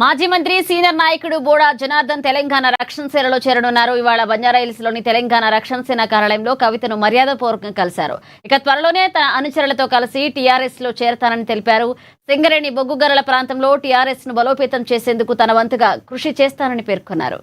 మాజీ మంత్రి సీనియర్ నాయకుడు బోడా జనార్దన్ తెలంగాణ రక్షణ సేనలో చేరనున్నారు. ఇవాళ బంజారాహిల్స్ లోని తెలంగాణ రక్షణ సేన కార్యాలయంలో కవితను మర్యాదపూర్వకంగా కలిశారు. ఇక త్వరలోనే తన అనుచరులతో కలిసి టీఆర్ఎస్ లో చేరతానని తెలిపారు. సింగరేణి బొగ్గుగరల ప్రాంతంలో టీఆర్ఎస్ ను బలోపేతం చేసేందుకు తన వంతుగా కృషి చేస్తానని పేర్కొన్నారు.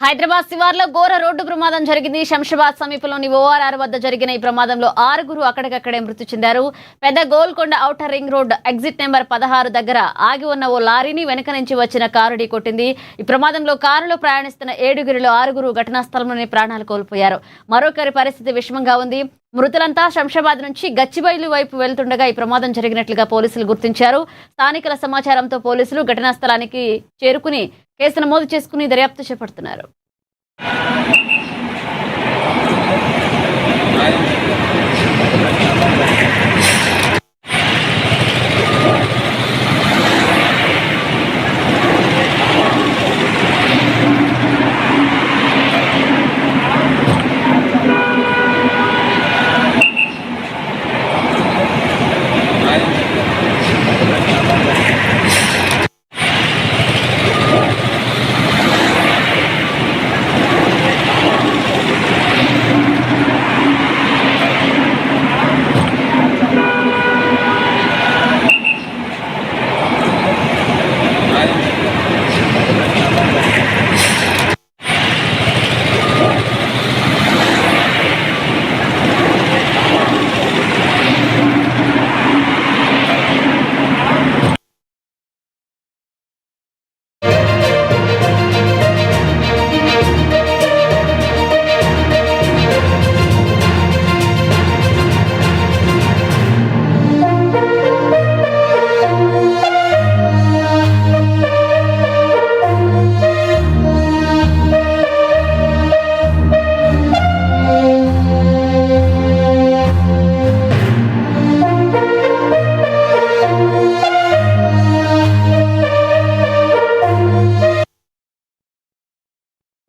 హైదరాబాద్ శివార్లో ఘోర రోడ్డు ప్రమాదం జరిగింది. శంషాబాద్ సమీపంలోని ఓఆర్ఆర్ వద్ద జరిగిన ఈ ప్రమాదంలో 6 అక్కడికక్కడే మృతి చెందారు. పెద్ద Golconda outer ring road exit number 16 దగ్గర ఆగి ఉన్న ఓ లారీని వెనక నుంచి వచ్చిన కారు ఢీకొట్టింది. ఈ ప్రమాదంలో కారులో ప్రయాణిస్తున్న 7 6 ఘటనా స్థలంలోనే ప్రాణాలు కోల్పోయారు. మరొకరి పరిస్థితి విషమంగా ఉంది. మృతులంతా శంషాబాద్ నుంచి గచ్చిబౌలి వైపు వెళ్తుండగా ఈ ప్రమాదం జరిగినట్లుగా పోలీసులు గుర్తించారు. స్థానికుల సమాచారంతో పోలీసులు ఘటనా స్థలానికి చేరుకుని కేసు నమోదు చేసుకుని దర్యాప్తు చేపడుతున్నారు.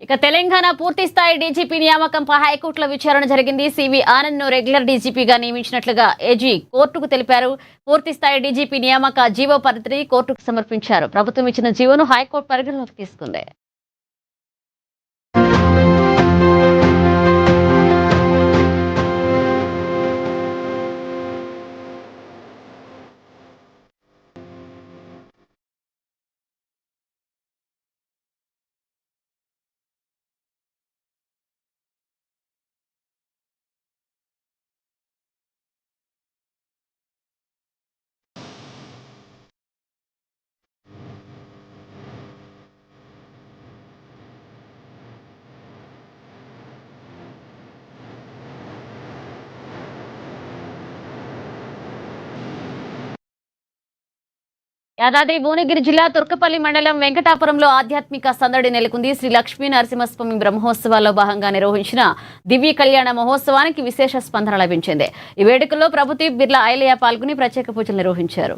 ఇక తెలంగాణ పూర్తి స్థాయి డీజీపీ నియామకంపై హైకోర్టులో విచారణ జరిగింది. సివి ఆనంద్ ను రెగ్యులర్ డీజీపీగా నియమించినట్లుగా ఏజీ కోర్టుకు తెలిపారు. పూర్తి స్థాయి డీజీపీ నియామక జీవో పరిధిని కోర్టుకు సమర్పించారు. ప్రభుత్వం ఇచ్చిన జీవోను హైకోర్టు పరిగణలోకి తీసుకుంది. యాదాద్రి భువనగిరి జిల్లా తుర్కపల్లి మండలం వెంకటాపురంలో ఆధ్యాత్మిక సందడి నెలకొంది. శ్రీ లక్ష్మీ నరసింహస్వామి బ్రహ్మోత్సవాల్లో భాగంగా నిర్వహించిన దివ్య కళ్యాణ మహోత్సవానికి విశేష స్పందన లభించింది. ఈ వేడుకల్లో ప్రభుత్వ బిర్లా ఐలయ్య పాల్గొని ప్రత్యేక పూజలు నిర్వహించారు.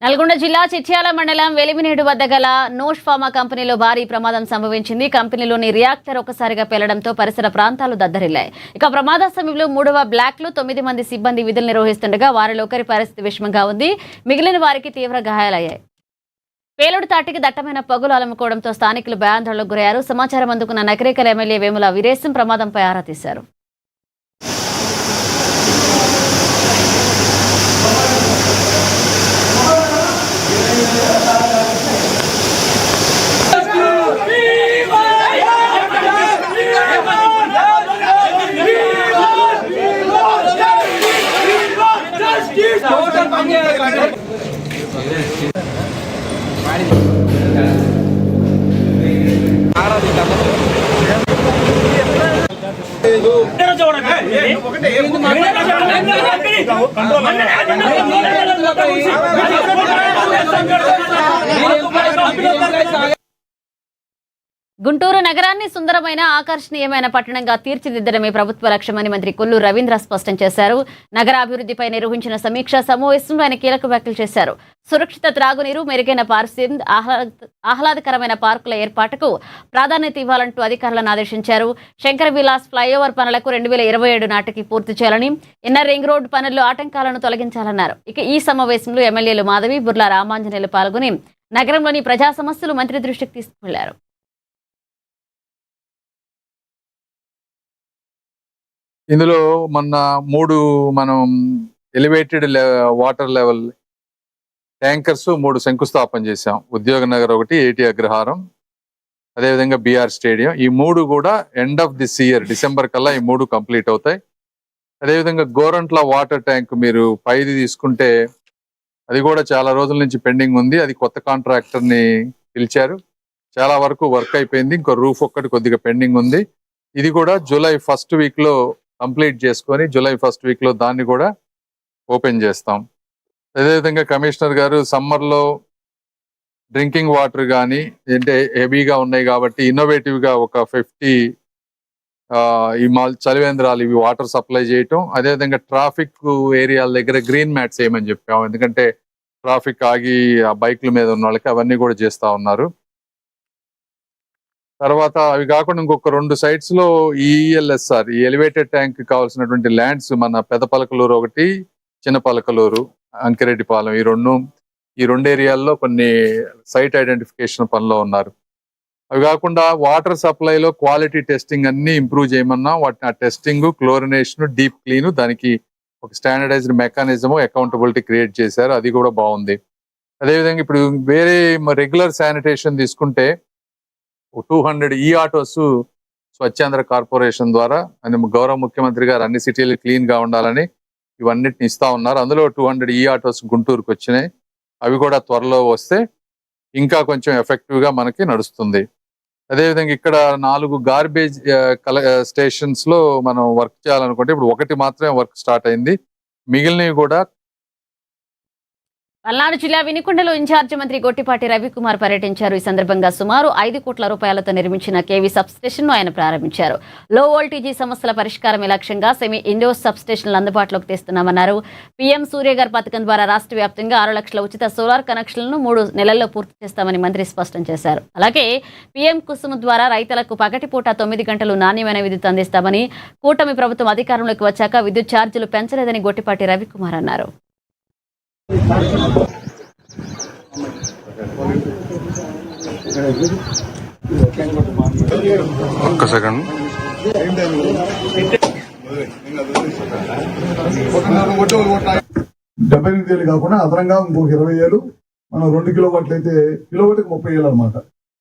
నల్గొండ జిల్లా చిట్యాల మండలం వెలిమినేడు వద్ద గల నోష్ ఫార్మా కంపెనీలో భారీ ప్రమాదం సంభవించింది. కంపెనీలోని రియాక్టర్ ఒక్కసారిగా పేలడంతో పరిసర ప్రాంతాలు దద్దరిల్లాయి. ఇక ప్రమాద సమయంలో 3వ బ్లాక్ లో 9 మంది సిబ్బంది విధులు నిర్వహిస్తుండగా వారిలో ఒకరి పరిస్థితి విషమంగా ఉంది. మిగిలిన వారికి తీవ్ర గాయాలయ్యాయి. పేలుడు తాటికి దట్టమైన పొగలు అలుముకోవడంతో స్థానికులు భయాందోళనకు గురయ్యారు. సమాచారం అందుకున్న నకరేకల్ ఎమ్మెల్యే వేముల వీరేశం ప్రమాదంపై ఆరా తీశారు. గుంటూరు నగరాన్ని సుందరమైన ఆకర్షణీయమైన పట్టణంగా తీర్చిదిద్దడమే ప్రభుత్వ లక్ష్యమని మంత్రి కొల్లు రవీంద్ర స్పష్టం చేశారు. నగరాభివృద్ధిపై నిర్వహించిన సమీక్షా సమావేశంలో ఆయన కీలక వ్యాఖ్యలు చేశారు. సురక్షిత త్రాగునీరు, మెరుగైన పారిశుద్ధ్యం, ఆహ్లాదకరమైన పార్కుల ఏర్పాటుకు ప్రాధాన్యత ఇవ్వాలంటూ అధికారులను ఆదేశించారు. శంకర విలాస్ ఫ్లైఓవర్ పనులకు 2027 నాటికి పూర్తి చేయాలని, ఇన్నర్ రింగ్ రోడ్డు పనుల్లో ఆటంకాలను తొలగించాలన్నారు. ఇక ఈ సమావేశంలో ఎమ్మెల్యేలు మాధవి, బుర్లా రామాంజనేయులు పాల్గొని నగరంలోని ప్రజా సమస్యలు మంత్రి దృష్టికి తీసుకువెళ్లారు. ఇందులో మొన్న 3 మనం ఎలివేటెడ్ వాటర్ లెవెల్ ట్యాంకర్స్ 3 శంకుస్థాపన చేశాం. ఉద్యోగ నగర్ ఒకటి, ఏటీ అగ్రహారం, అదేవిధంగా బీఆర్ స్టేడియం. ఈ 3 కూడా end of this year December కల్లా ఈ 3 కంప్లీట్ అవుతాయి. అదేవిధంగా గోరంట్ల వాటర్ ట్యాంక్ మీరు పైది తీసుకుంటే అది కూడా చాలా రోజుల నుంచి పెండింగ్ ఉంది. అది కొత్త కాంట్రాక్టర్ని పిలిచారు, చాలా వరకు వర్క్ అయిపోయింది. ఇంకో రూఫ్ ఒక్కటి కొద్దిగా పెండింగ్ ఉంది. ఇది కూడా జూలై 1st వీక్లో కంప్లీట్ చేసుకొని జూలై 1st వీక్లో దాన్ని కూడా ఓపెన్ చేస్తాం. అదేవిధంగా కమిషనర్ గారు సమ్మర్లో డ్రింకింగ్ వాటర్ కానీ అంటే హెవీగా ఉన్నాయి కాబట్టి ఇన్నోవేటివ్గా ఒక 50 ఈ చలివేంద్రాలు ఇవి వాటర్ సప్లై చేయటం, అదేవిధంగా ట్రాఫిక్ ఏరియాల దగ్గర గ్రీన్ మ్యాట్స్ వేయమని చెప్పాము. ఎందుకంటే ట్రాఫిక్ ఆగి ఆ బైక్ల మీద ఉన్న వాళ్ళకి అవన్నీ కూడా చేస్తూ ఉన్నారు. తర్వాత అవి కాకుండా ఇంకొక 2 sites లో ఈఎల్ఎస్ఆర్ ఈ ఎలివేటెడ్ ట్యాంక్ కావాల్సినటువంటి ల్యాండ్స్ మన పెద్ద పలకలూరు ఒకటి, చిన్న పలకలూరు, అంకిరెడ్డిపాలెం ఈ రెండు ఏరియాల్లో కొన్ని సైట్ ఐడెంటిఫికేషన్ పనిలో ఉన్నారు. అవి కాకుండా వాటర్ సప్లైలో క్వాలిటీ టెస్టింగ్ అన్ని ఇంప్రూవ్ చేయమన్నా వాటిని ఆ టెస్టింగ్, క్లోరినేషన్, డీప్ క్లీన్ దానికి ఒక స్టాండర్డైజ్డ్ మెకానిజం, అకౌంటబిలిటీ క్రియేట్ చేశారు. అది కూడా బాగుంది. అదేవిధంగా ఇప్పుడు వేరే రెగ్యులర్ శానిటేషన్ తీసుకుంటే 200 ఈ ఆటోస్ స్వచ్ఛాంధ్ర కార్పొరేషన్ ద్వారా గౌరవ ముఖ్యమంత్రి గారు అన్ని సిటీలు క్లీన్ గా ఉండాలని ఇవన్నిటిని ఇస్తా ఉన్నారు. అందులో 200 ఈ ఆటోస్ గుంటూరుకు వచ్చినాయి. అవి కూడా త్వరలో వస్తే ఇంకా కొంచెం ఎఫెక్టివ్ గా మనకి నడుస్తుంది. అదేవిధంగా ఇక్కడ 4 గార్బేజ్ స్టేషన్స్ లో మనం వర్క్ చేయాలనుకుంటే ఇప్పుడు 1 మాత్రమే వర్క్ స్టార్ట్ అయింది. మిగిలినవి కూడా. పల్నాడు జిల్లా వినుకొండలో ఇన్ఛార్జి మంత్రి గొట్టిపాటి రవికుమార్ పర్యటించారు. ఈ సందర్భంగా సుమారు 5 కోట్ల రూపాయలతో నిర్మించిన కేవీ సబ్ స్టేషన్ ను ఆయన ప్రారంభించారు. లో వోల్టేజీ సమస్యల పరిష్కారమే లక్ష్యంగా సెమీ ఇండోర్ సబ్ స్టేషన్లు అందుబాటులోకి తెస్తున్నామన్నారు. పీఎం సూర్యఘర్ పథకం ద్వారా రాష్ట్ర వ్యాప్తంగా 6 లక్షల ఉచిత సోలార్ కనెక్షన్లను 3 నెలల్లో పూర్తి చేస్తామని మంత్రి స్పష్టం చేశారు. అలాగే పీఎం కుసుమ్ ద్వారా రైతులకు పగటిపూట 9 గంటలు నాణ్యమైన విద్యుత్ అందిస్తామని, కూటమి ప్రభుత్వం అధికారంలోకి వచ్చాక విద్యుత్ ఛార్జీలు పెంచలేదని గొట్టిపాటి రవికుమార్ అన్నారు. ఒక్క సెకండ్. 78,000 కాకుండా అదనంగా ఇంకొక 20,000 మనం 2 కిలోవాట్లు అయితే కిలోవాట్కి 30,000 అనమాట.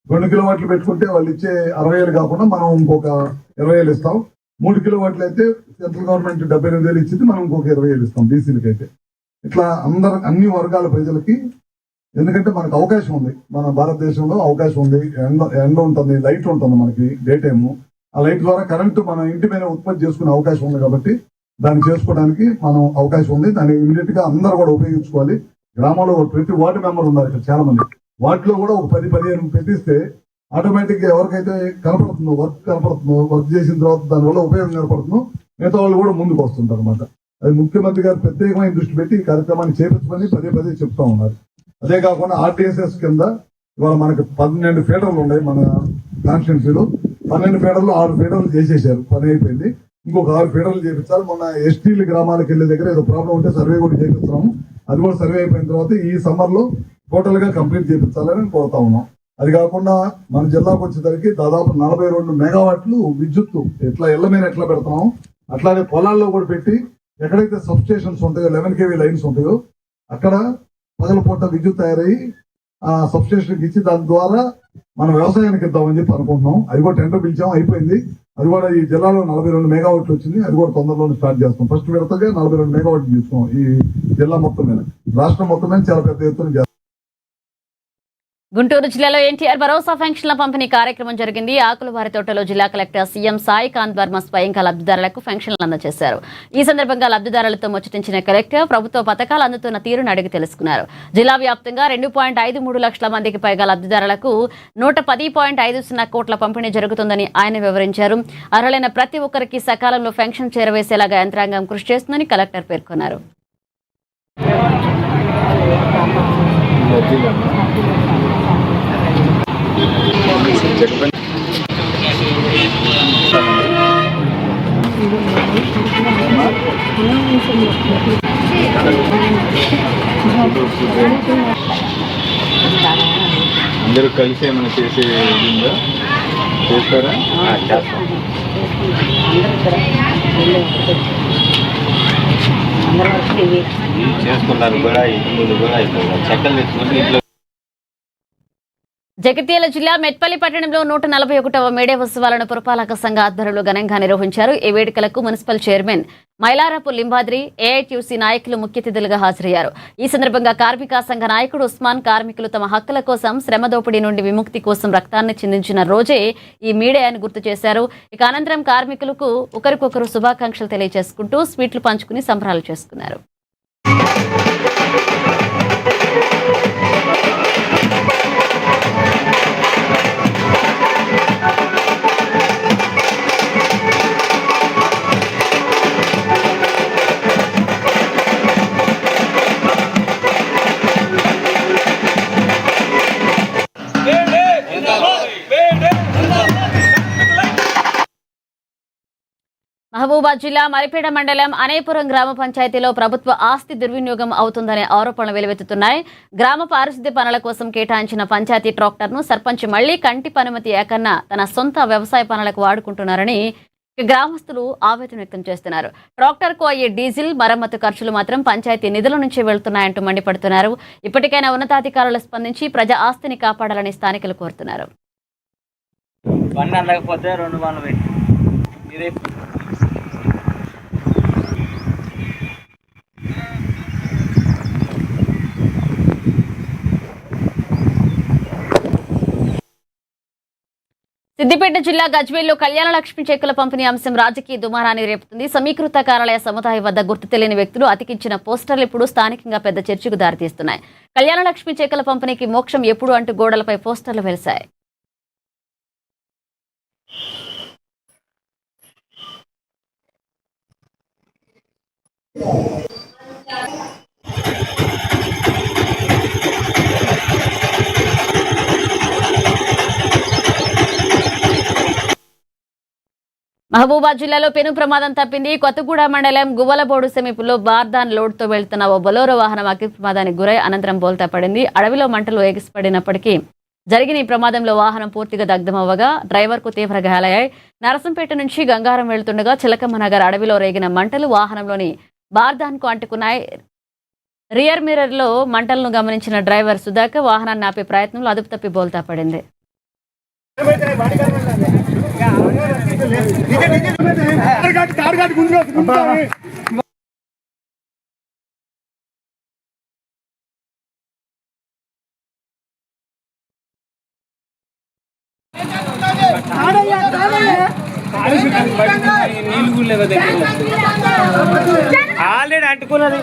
2 కిలోవాట్లు పెట్టుకుంటే వాళ్ళు ఇచ్చే 60,000 కాకుండా మనం ఇంకొక 20,000 ఇస్తాం. 3 కిలోవాట్లు అయితే సెంట్రల్ గవర్నమెంట్ 78,000 ఇచ్చింది, మనం ఇంకొక 20,000 ఇస్తాం బీసీలకి అయితే. ఇట్లా అన్ని వర్గాల ప్రజలకి, ఎందుకంటే మనకు అవకాశం ఉంది, మన భారతదేశంలో అవకాశం ఉంది. ఎండ ఉంటుంది, లైట్ ఉంటుంది, మనకి డే టైము. ఆ లైట్ ద్వారా కరెంటు మన ఇంటి మీద ఉత్పత్తి చేసుకునే అవకాశం ఉంది కాబట్టి దాన్ని చేసుకోవడానికి మనం అవకాశం ఉంది. దాన్ని ఇమీడియట్ గా అందరూ కూడా ఉపయోగించుకోవాలి. గ్రామంలో ప్రతి వార్డు మెంబర్ ఉన్నారు ఇక్కడ చాలా మంది. వాటిలో కూడా ఒక 10-15 పెట్టిస్తే ఆటోమేటిక్ గా ఎవరికైతే కనపడుతుందో వర్క్ చేసిన తర్వాత దానివల్ల ఉపయోగం కనపడుతుందో మిగతా వాళ్ళు కూడా ముందుకు వస్తుంటారు అనమాట. అది ముఖ్యమంత్రి గారు ప్రత్యేకమైన దృష్టి పెట్టి ఈ కార్యక్రమాన్ని చేపించమని పదే చెప్తా ఉన్నారు. అదే కాకుండా ఆర్టీఎస్ఎస్ కింద ఇవాళ మనకి 12 ఫీడర్లు ఉన్నాయి మన కాన్స్టిట్యున్సీలో. 12 ఫీడర్లు 6 ఫీడర్లు చేసేసారు, పని అయిపోయింది. ఇంకొక 6 ఫీడర్లు చేపించాలి. మొన్న ఎస్టీల గ్రామాలకు వెళ్ళే దగ్గర ఏదో ప్రాబ్లం ఉంటే సర్వే కూడా చేపిస్తున్నాము. అది కూడా సర్వే అయిపోయిన తర్వాత ఈ సమ్మర్ లో టోటల్ గా కంప్లీట్ చేపించాలని కోరుతా ఉన్నాం. అది కాకుండా మన జిల్లాకు వచ్చేసరికి దాదాపు 42 మెగావాట్లు విద్యుత్తు ఎట్లా ఇళ్ల మీద ఎట్లా పెడుతున్నాం, అట్లాగే పొలాల్లో కూడా పెట్టి ఎక్కడైతే సబ్ స్టేషన్స్ ఉంటాయో 11 kV లైన్స్ ఉంటాయో అక్కడ పగలపూట విద్యుత్ తయారయ్యి ఆ సబ్ స్టేషన్కి ఇచ్చి దాని ద్వారా మనం వ్యవసాయానికి ఇద్దామని చెప్పి అనుకుంటున్నాం. అది కూడా టెండర్ పిలిచాం, అయిపోయింది. అది కూడా ఈ జిల్లాలో 42 మెగావాట్లు వచ్చింది. అది కూడా తొందరలోనే స్టార్ట్ చేస్తాం. ఫస్ట్ విడతగా 42 మెగావాట్లు తీసుకున్నాం ఈ జిల్లా మొత్తం మీద. రాష్ట్రం మొత్తం మీద చాలా పెద్ద ఎత్తున చేస్తాం. గుంటూరు జిల్లాలో ఎన్టీఆర్ భరోసా పెన్షన్ల పంపిణీ కార్యక్రమం జరిగింది. ఆకులవారి తోటలో జిల్లా కలెక్టర్ సీఎం సాయి కాంత్ వర్మ స్వయంగా లబ్ధిదారులకు పెన్షన్లు అందజేశారు. ఈ సందర్భంగా లబ్ధిదారులతో ముచ్చటించిన కలెక్టర్ ప్రభుత్వ పథకాలు అందుతున్న తీరును అడిగి తెలుసుకున్నారు. జిల్లా వ్యాప్తంగా 2.53 లక్షల మందికి పైగా లబ్ధిదారులకు 110.50 కోట్ల పంపిణీ జరుగుతుందని ఆయన వివరించారు. అర్హులైన ప్రతి ఒక్కరికి సకాలంలో పెన్షన్ చేరవేసేలాగా యంత్రాంగం కృషి చేస్తుందని కలెక్టర్ పేర్కొన్నారు. అందరూ కలిసి ఏమైనా చేసే ఉందా? చేస్తారా? చేసుకున్నారు కూడా చెక్కలు తెచ్చుకుంటే ఇంట్లో. జగిత్యాల జిల్లా మెట్పల్లి పట్టణంలో 141వ మేడే ఉత్సవాలను పురపాలక సంఘ ఆధ్వర్యంలో ఘనంగా నిర్వహించారు. ఈ వేడుకలకు municipal chairman Mailarapu Limbadri, AITUC నాయకులు ముఖ్య అతిథులుగా హాజరయ్యారు. ఈ సందర్భంగా కార్మిక సంఘ నాయకుడు ఉస్మాన్ కార్మికులు తమ హక్కుల కోసం, శ్రమ దోపిడీ నుండి విముక్తి కోసం రక్తాన్ని చిందించిన రోజే ఈ మీడే అని గుర్తు చేశారు. ఇక అనంతరం కార్మికులకు ఒకరికొకరు శుభాకాంక్షలు తెలియజేసుకుంటూ స్వీట్లు పంచుకుని సంబరాలు చేసుకున్నారు. మహబూబాద్ జిల్లా మరిపేడ మండలం అనేపురం గ్రామ పంచాయతీలో ప్రభుత్వ ఆస్తి దుర్వినియోగం అవుతుందనే ఆరోపణలు వెలువెత్తుతున్నాయి. గ్రామ పారిశుద్ధ్య పనుల కోసం కేటాయించిన పంచాయతీ ట్రాక్టర్ను సర్పంచ్ మళ్లీ కంటి పనుమతి ఏకన్న తన సొంత వ్యవసాయ పనులకు వాడుకుంటున్నారని గ్రామస్తులు ఆవేదన వ్యక్తం చేస్తున్నారు. ట్రాక్టర్కు అయ్యే డీజిల్, మరమ్మతు ఖర్చులు మాత్రం పంచాయతీ నిధుల నుంచి వెళ్తున్నాయంటూ మండిపడుతున్నారు. ఇప్పటికైనా ఉన్నతాధికారులు స్పందించి ప్రజా ఆస్తిని కాపాడాలని స్థానికులు కోరుతున్నారు. సిద్దిపేట జిల్లా గజ్వేల్లో కళ్యాణ లక్ష్మి చెక్కుల పంపిణీ అంశం రాజకీయ దుమారాన్ని రేపుతుంది. సమీకృత కార్యాలయ సముదాయం వద్ద గుర్తు తెలియని వ్యక్తులు అతికించిన పోస్టర్లు ఇప్పుడు స్థానికంగా పెద్ద చర్చకు దారితీస్తున్నాయి. కళ్యాణ లక్ష్మి చెక్కుల పంపిణీకి మోక్షం ఎప్పుడు అంటూ గోడలపై పోస్టర్లు వెలిశాయి. మహబూబాద్ జిల్లాలో పెను ప్రమాదం తప్పింది. కొత్తగూడ మండలం గువ్వలబోడు సమీపంలో బార్దాన్ లోడ్తో వెళ్తున్న ఓ బొలోరో వాహనం అగ్ని ప్రమాదానికి గురై అనంతరం బోల్తా పడింది. అడవిలో మంటలు ఎగిసిపడినప్పటికీ జరిగిన ఈ ప్రమాదంలో వాహనం పూర్తిగా దగ్ధమవ్వగా డ్రైవర్కు తీవ్ర గాయాలయ్యాయి. నరసంపేట నుంచి గంగారం వెళ్తుండగా చిలకమ్మ నగర్ అడవిలో రేగిన మంటలు వాహనంలోని బార్దాన్కు అంటుకున్నాయి. రియర్ మిర్రర్లో మంటలను గమనించిన డ్రైవర్ సుధాకర్ వాహనాన్ని ఆపే ప్రయత్నంలో అదుపు తప్పి బోల్తా పడింది. ఆల్రెడీ అంటుకున్నది.